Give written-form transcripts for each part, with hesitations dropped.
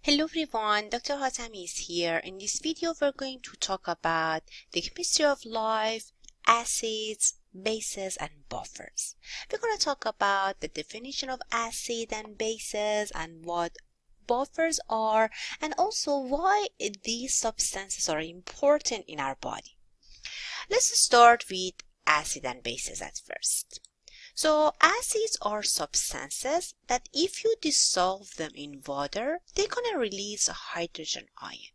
Hello everyone, Dr. Hatami is here. In this video, we're going to talk about the chemistry of life, acids, bases, and buffers. We're going to talk about the definition of acid and bases and what buffers are, and also why these substances are important in our body. Let's start with acid and bases at first. So acids are substances that if you dissolve them in water, they're going to release a hydrogen ion.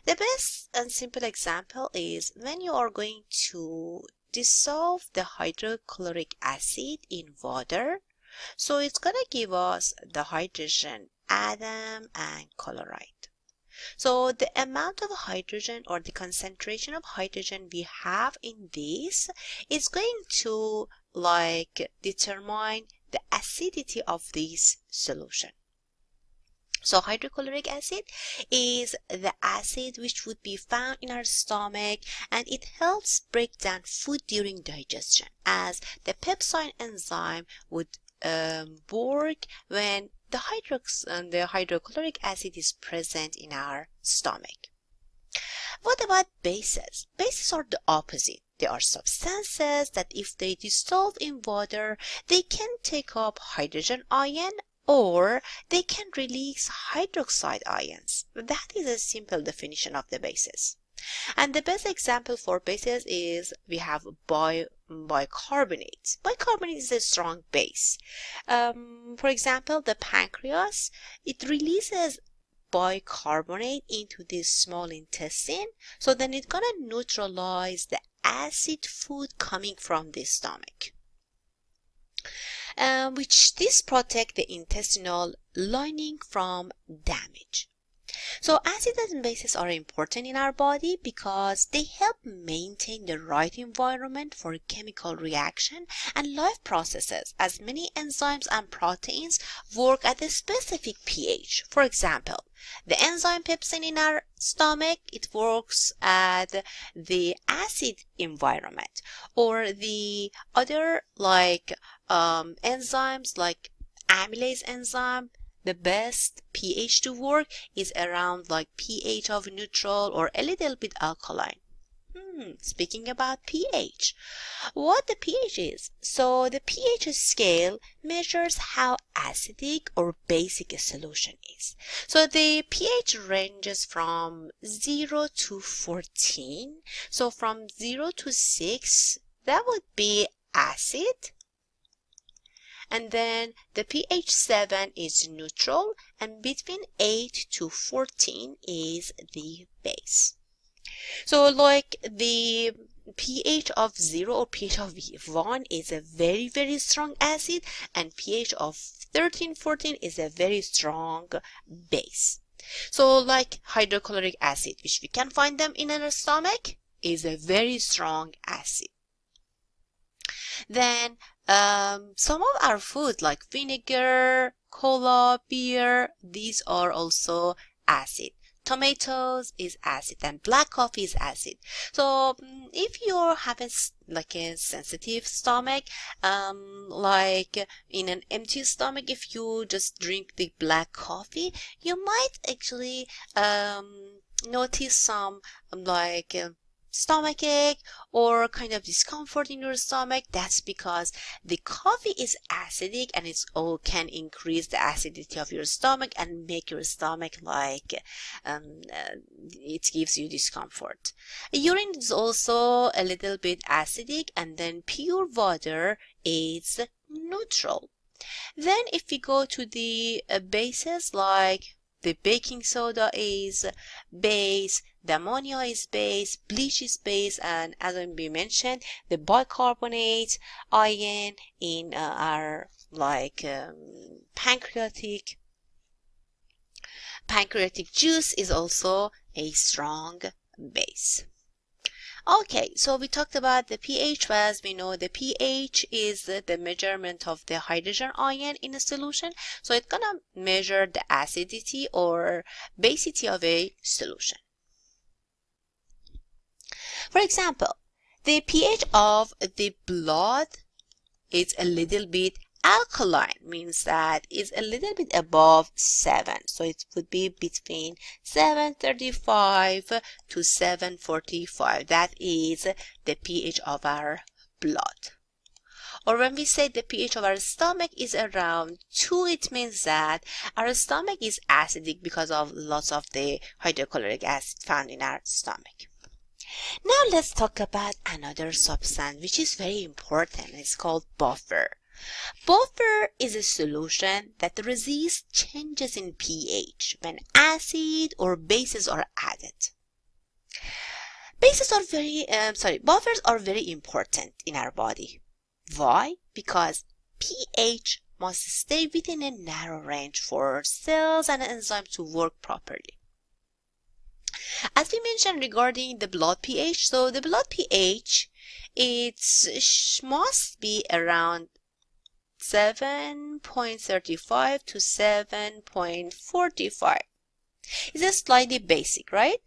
The best and simple example is when you are going to dissolve the hydrochloric acid in water. So it's going to give us the hydrogen atom and chloride. So the amount of hydrogen or the concentration of hydrogen we have in this is going to determine the acidity of this solution. So hydrochloric acid is the acid which would be found in our stomach, and it helps break down food during digestion, as the pepsine enzyme would work when the hydrochloric acid is present in our stomach. What about bases? Bases are the opposite. They are substances that if they dissolve in water, they can take up hydrogen ion or they can release hydroxide ions. That is a simple definition of the bases. And the best example for bases is we have bicarbonate. Bicarbonate is a strong base. For example, the pancreas, it releases bicarbonate into the small intestine, so then it's gonna neutralize the acid food coming from the stomach, which this protect the intestinal lining from damage. So acids and bases are important in our body because they help maintain the right environment for chemical reaction and life processes, as many enzymes and proteins work at a specific pH. For example, the enzyme pepsin in our stomach, it works at the acid environment, or the other enzymes like amylase enzyme, the best pH to work is around pH of neutral or a little bit alkaline. Speaking about pH, what the pH is? So the pH scale measures how acidic or basic a solution is. So the pH ranges from 0 to 14. So from 0 to 6, that would be acid. And then the pH 7 is neutral, and between 8 to 14 is the base. So the pH of 0 or pH of 1 is a very, very strong acid, and pH of 13, 14 is a very strong base. So hydrochloric acid, which we can find them in our stomach, is a very strong acid. Then some of our food like vinegar, cola, beer, these are also acid. Tomatoes is acid and black coffee is acid. So if you have a sensitive stomach, in an empty stomach, if you just drink the black coffee, you might actually notice some stomachache or kind of discomfort in your stomach. That's because the coffee is acidic, and can increase the acidity of your stomach and make your stomach it gives you discomfort. Urine is also a little bit acidic, and then pure water is neutral. Then if we go to the bases, the baking soda is base, the ammonia is base, bleach is base, and as we mentioned, the bicarbonate ion in our pancreatic juice is also a strong base. Okay, so we talked about the pH. As we know, the pH is the measurement of the hydrogen ion in a solution. So it's gonna measure the acidity or basicity of a solution. For example, the pH of the blood is a little bit alkaline means that it's a little bit above 7. So it would be between 735 to 745. That is the pH of our blood. Or when we say the pH of our stomach is around 2, it means that our stomach is acidic because of lots of the hydrochloric acid found in our stomach. Now let's talk about another substance which is very important. It's called buffer. Buffer is a solution that resists changes in pH when acid or bases are added. Buffers are very important in our body. Why? Because pH must stay within a narrow range for cells and enzymes to work properly. As we mentioned regarding the blood pH, so the blood pH, must be around 7.35 to 7.45. It's slightly basic, right?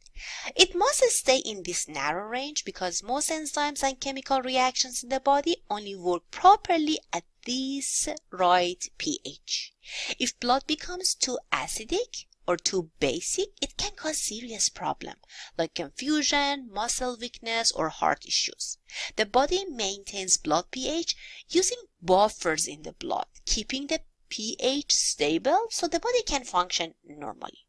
It must stay in this narrow range because most enzymes and chemical reactions in the body only work properly at this right pH. If blood becomes too acidic or too basic, it can cause serious problems like confusion, muscle weakness, or heart issues. The body maintains blood pH using buffers in the blood, keeping the pH stable so the body can function normally.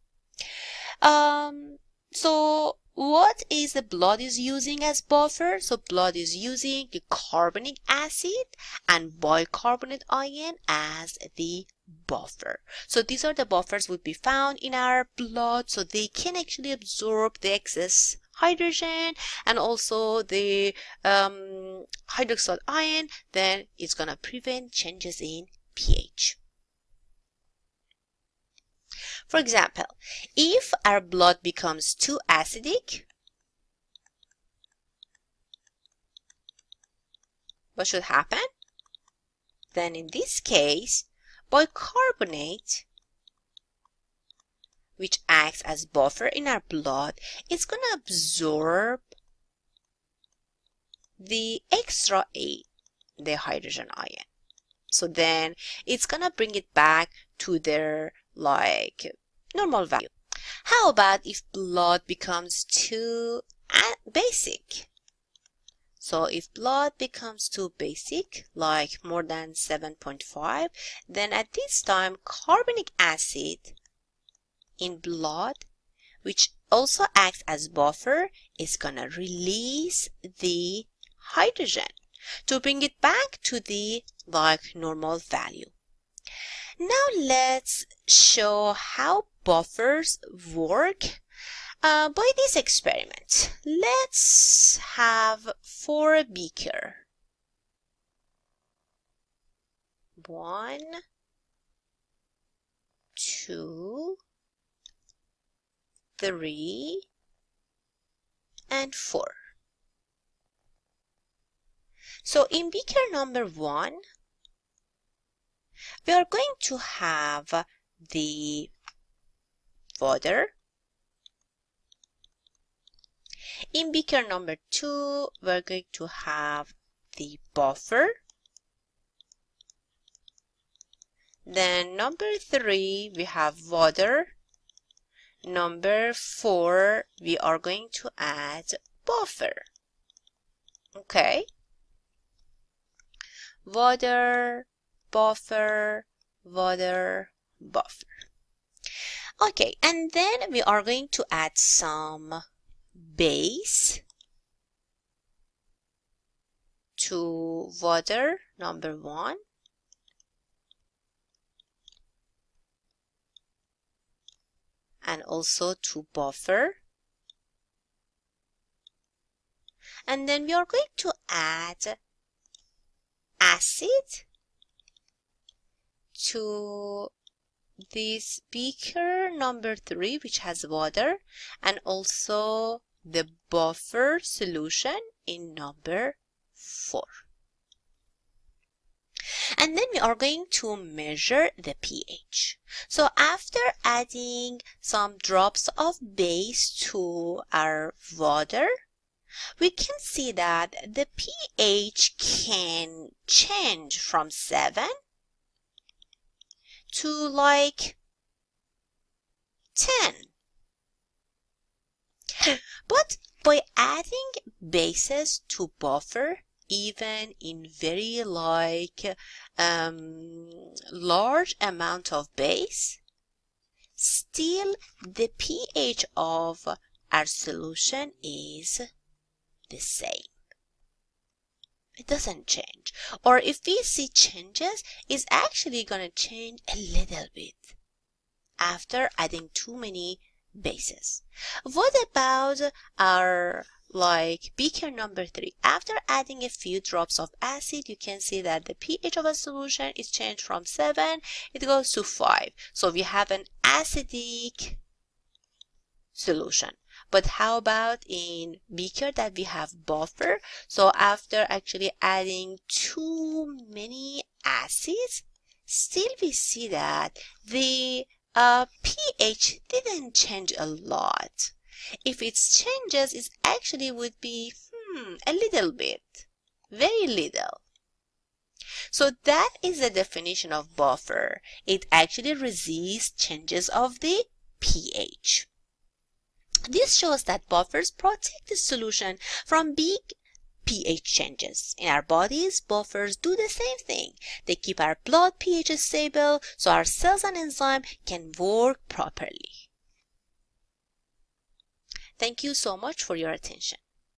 So what is the blood is using as buffer? So blood is using the carbonic acid and bicarbonate ion as the buffer. So these are the buffers would be found in our blood, so they can actually absorb the excess hydrogen and also the hydroxide ion. Then it's gonna prevent changes in pH. For example, if our blood becomes too acidic, what should happen? Then in this case, bicarbonate, which acts as buffer in our blood, is going to absorb the extra A, the hydrogen ion. So then it's going to bring it back to their normal value. How about if blood becomes too basic? So if blood becomes too basic, like more than 7.5, then at this time carbonic acid in blood, which also acts as buffer, is gonna release the hydrogen to bring it back to the normal value. Now let's show how buffers work by this experiment. Let's have 4 beakers. 1, 2, 3, and 4. So in beaker number 1, we are going to have the water. In beaker number 2, we're going to have the buffer. Then number 3, we have water. Number 4, we are going to add buffer. Okay. Water, buffer, water, buffer. Okay, and then we are going to add some base to water number 1. And also to buffer. And then we are going to add acid to this beaker number 3, which has water, and also the buffer solution in number 4. And then we are going to measure the pH. So after adding some drops of base to our water, we can see that the pH can change from 7 to like 10. But by adding bases to buffer, even in very like large amount of base, still the pH of our solution is the same. It doesn't change. Or if we see changes, it's actually going to change a little bit after adding too many bases. What about our like beaker number 3? After adding a few drops of acid, you can see that the pH of a solution is changed from 7, it goes to 5. So we have an acidic solution. But how about in beaker that we have buffer? So after actually adding too many acids, still we see that the pH didn't change a lot. If it changes, it actually would be a little bit, very little. So that is the definition of buffer. It actually resists changes of the pH. This shows that buffers protect the solution from big pH changes. In our bodies, buffers do the same thing. They keep our blood pH stable so our cells and enzymes can work properly. Thank you so much for your attention.